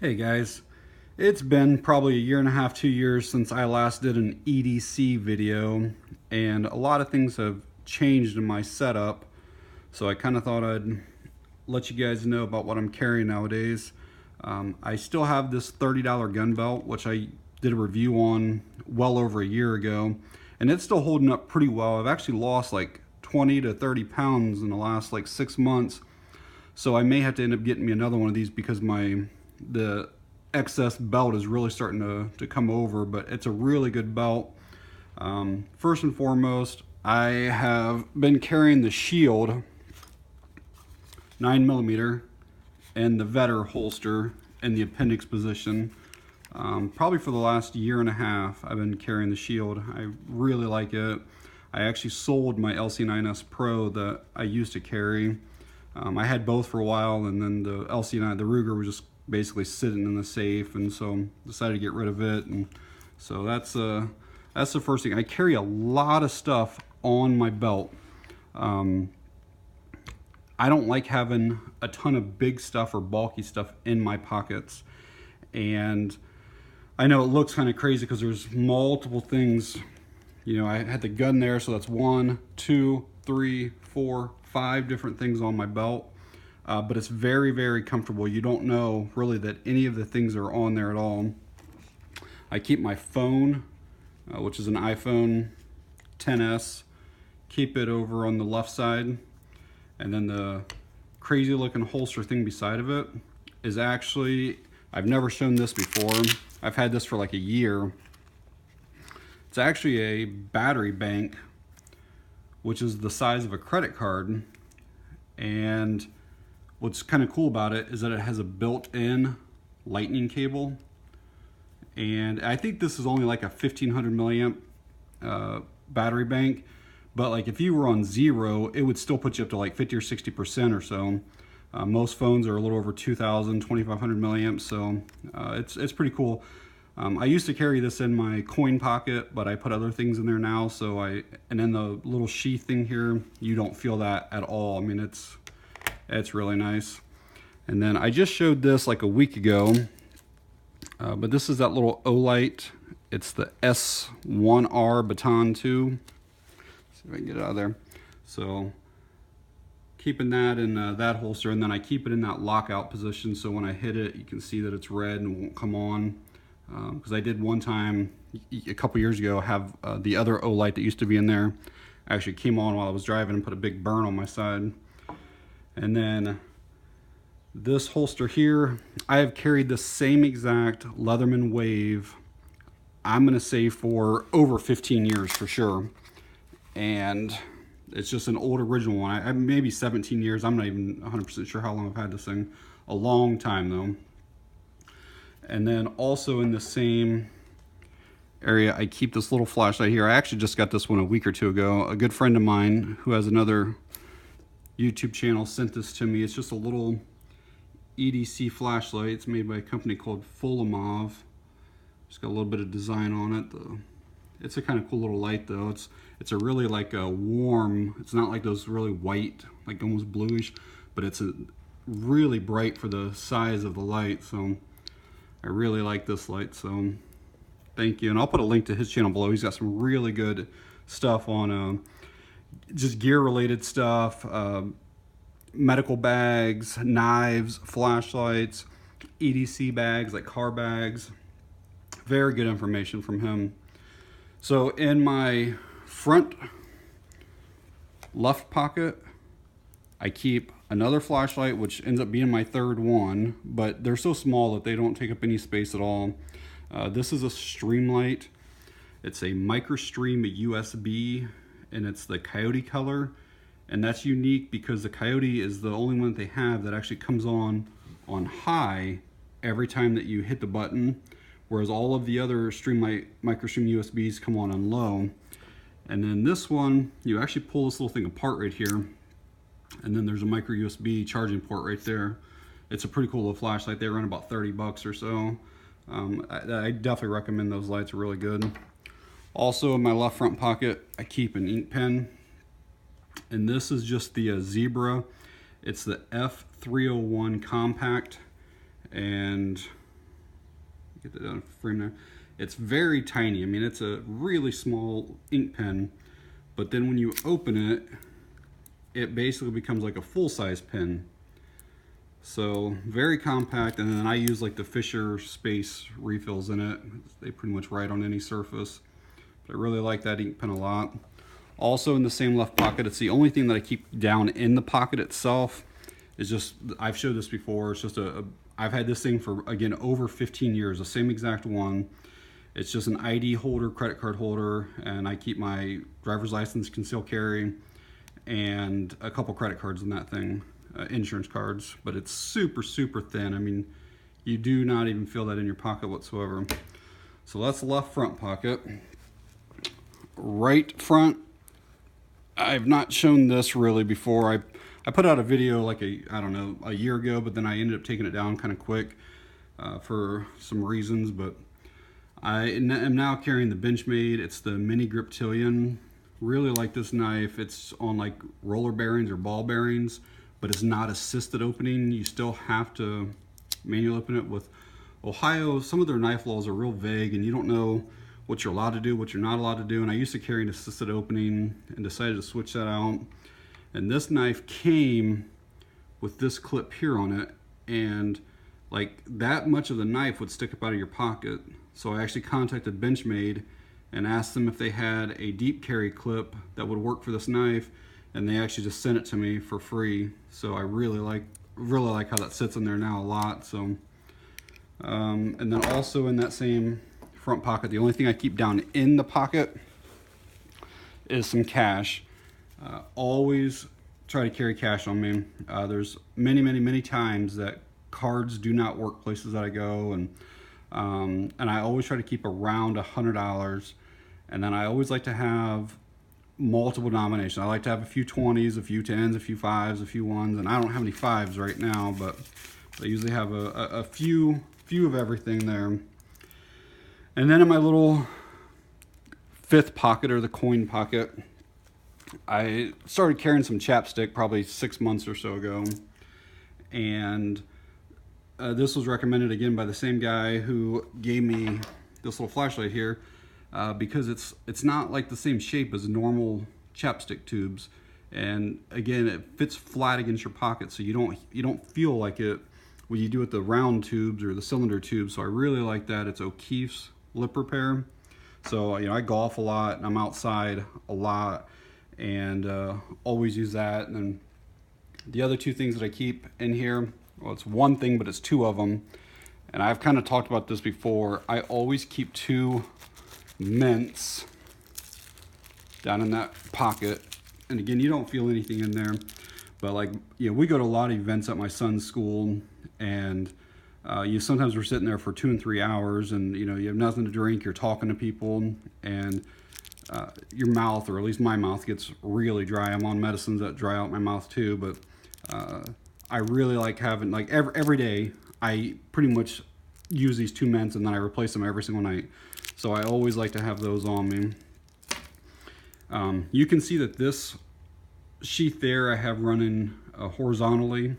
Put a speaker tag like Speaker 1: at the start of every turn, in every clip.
Speaker 1: Hey guys, it's been probably a year and a half, 2 years since I last did an EDC video, and a lot of things have changed in my setup, so I kind of thought I'd let you guys know about what I'm carrying nowadays. I still have this $30 gun belt, which I did a review on well over a year ago, and it's still holding up pretty well. I've actually lost like 20 to 30 pounds in the last like 6 months, so I may have to end up getting me another one of these because the excess belt is really starting to come over, but it's a really good belt. First and foremost, I have been carrying the Shield 9mm and the Vedder holster in the appendix position. Probably for the last year and a half I've been carrying the Shield. I really like it. I actually sold my LC9S Pro that I used to carry. I had both for a while, and then the LC9, the Ruger, was just basically sitting in the safe, and so decided to get rid of it. And so that's the first thing. I carry a lot of stuff on my belt. I don't like having a ton of big stuff or bulky stuff in my pockets, and I know it looks kind of crazy because there's multiple things. You know, I had the gun there, so that's 1, 2, 3, 4, 5 different things on my belt. But it's very, very comfortable. You don't know really that any of the things are on there at all. I keep my phone, which is an iPhone XS, keep it over on the left side. And then the crazy looking holster thing beside of it is actually, I've never shown this before. I've had this for like a year. It's actually a battery bank, which is the size of a credit card. And what's kind of cool about it is that it has a built-in lightning cable, and I think this is only like a 1500 milliamp battery bank, but like if you were on zero, it would still put you up to like 50 or 60% or so. Most phones are a little over 2000, 2500 milliamps, so it's pretty cool. I used to carry this in my coin pocket, but I put other things in there now, so and then the little sheath thing here, you don't feel that at all. I mean, it's really nice. And then I just showed this like a week ago, but this is that little Olight. It's the S1R Baton 2. See if I can get it out of there. So keeping that in that holster, and then I keep it in that lockout position, so when I hit it, you can see that it's red and won't come on. Because I did one time a couple years ago have the other Olight that used to be in there actually came on while I was driving and put a big burn on my side. And then this holster here, I have carried the same exact Leatherman Wave, I'm gonna say for over 15 years for sure. And it's just an old original one. I maybe 17 years. I'm not even 100% sure how long I've had this thing. A long time though. And then also in the same area, I keep this little flashlight here. I actually just got this one a week or two ago. A good friend of mine who has another YouTube channel sent this to me. It's just a little EDC flashlight. It's made by a company called Fulamov. It's got a little bit of design on it. It's a kind of cool little light though. It's a really like a warm, it's not like those really white, like almost bluish, but it's a really bright for the size of the light. So I really like this light, so thank you. And I'll put a link to his channel below. He's got some really good stuff on just gear related stuff, medical bags, knives, flashlights, EDC bags, like car bags. Very good information from him. So in my front left pocket, I keep another flashlight, which ends up being my third one, but they're so small that they don't take up any space at all. This is a Streamlight. It's a MicroStream USB, and it's the Coyote color. And that's unique because the Coyote is the only one that they have that actually comes on high every time that you hit the button, whereas all of the other Streamlight MicroStream USBs come on low. And then this one, you actually pull this little thing apart right here, and then there's a micro USB charging port right there. It's a pretty cool little flashlight. They run about 30 bucks or so. I definitely recommend those lights, are really good. Also in my left front pocket, I keep an ink pen. And this is just the Zebra. It's the F301 Compact. And get that down frame there. It's very tiny. I mean, it's a really small ink pen, but then when you open it, it basically becomes like a full-size pen. So very compact, and then I use like the Fisher Space refills in it. They pretty much write on any surface. But I really like that ink pen a lot. Also in the same left pocket, it's the only thing that I keep down in the pocket itself. Is just, I've showed this before, it's just I've had this thing for, again, over 15 years, the same exact one. It's just an ID holder, credit card holder, and I keep my driver's license, concealed carry, and a couple credit cards in that thing. Insurance cards, but it's super, super thin. I mean, you do not even feel that in your pocket whatsoever. So that's the left front pocket. Right front, I've not shown this really before. I put out a video like I don't know, a year ago, but then I ended up taking it down kind of quick for some reasons, but I am now carrying the Benchmade. It's the Mini Griptilian. Really like this knife. It's on like roller bearings or ball bearings, but it's not assisted opening. You still have to manually open it. With Ohio, some of their knife laws are real vague and you don't know what you're allowed to do, what you're not allowed to do. And I used to carry an assisted opening and decided to switch that out. And this knife came with this clip here on it, and like that much of the knife would stick up out of your pocket. So I actually contacted Benchmade and asked them if they had a deep carry clip that would work for this knife, and they actually just sent it to me for free. So I really like how that sits in there now a lot. So and then also in that same front pocket, the only thing I keep down in the pocket is some cash. Always try to carry cash on me. There's many times that cards do not work places that I go, and I always try to keep around $100, and then I always like to have multiple denominations. I like to have a few 20s, a few 10s, a few 5s, a few 1s, and I don't have any 5s right now, but I usually have a few of everything there. And then in my little fifth pocket, or the coin pocket, I started carrying some chapstick probably 6 months or so ago, and this was recommended again by the same guy who gave me this little flashlight here, because it's not like the same shape as normal chapstick tubes, and again it fits flat against your pocket, so you don't feel like it when you do it the round tubes or the cylinder tubes. So I really like that. It's O'Keeffe's lip repair. So I golf a lot and I'm outside a lot, and always use that. And then the other two things that I keep in here, well, it's one thing, but it's two of them. And I've kind of talked about this before. I always keep 2 mints down in that pocket. And again, you don't feel anything in there, but like, we go to a lot of events at my son's school, and sometimes we're sitting there for 2 and 3 hours, and you have nothing to drink, you're talking to people, and your mouth, or at least my mouth, gets really dry. I'm on medicines that dry out my mouth too, but I really like having, like every day, I pretty much use these 2 mints, and then I replace them every single night. So I always like to have those on me. You can see that this sheath there I have running horizontally,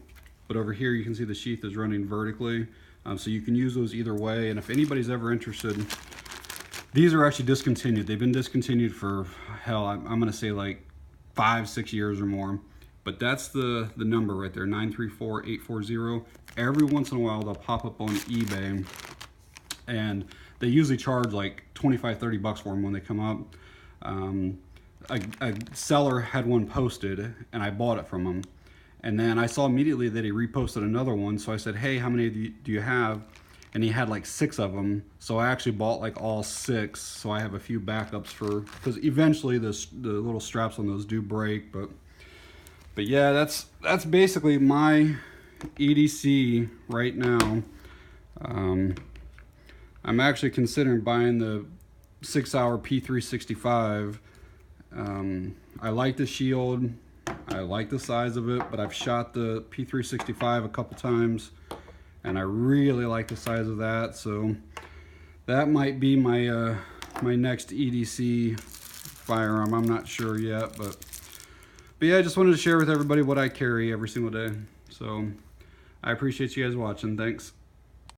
Speaker 1: but over here you can see the sheath is running vertically. So you can use those either way, and if anybody's ever interested, these are actually discontinued. They've been discontinued for, hell, I'm gonna say like 5-6 years or more. But that's the number right there, 934840. Every once in a while they'll pop up on eBay, and they usually charge like 25-30 bucks for them when they come up. A seller had one posted, and I bought it from him. And then I saw immediately that he reposted another one, so I said, hey, how many do you have? And he had like 6 of them, so I actually bought like all 6, so I have a few backups because eventually the little straps on those do break. But yeah, that's basically my EDC right now. I'm actually considering buying the 6-hour P365. I like the Shield, I like the size of it, but I've shot the P365 a couple times, and I really like the size of that. So that might be my my next EDC firearm. I'm not sure yet, but yeah, I just wanted to share with everybody what I carry every single day. So I appreciate you guys watching. Thanks.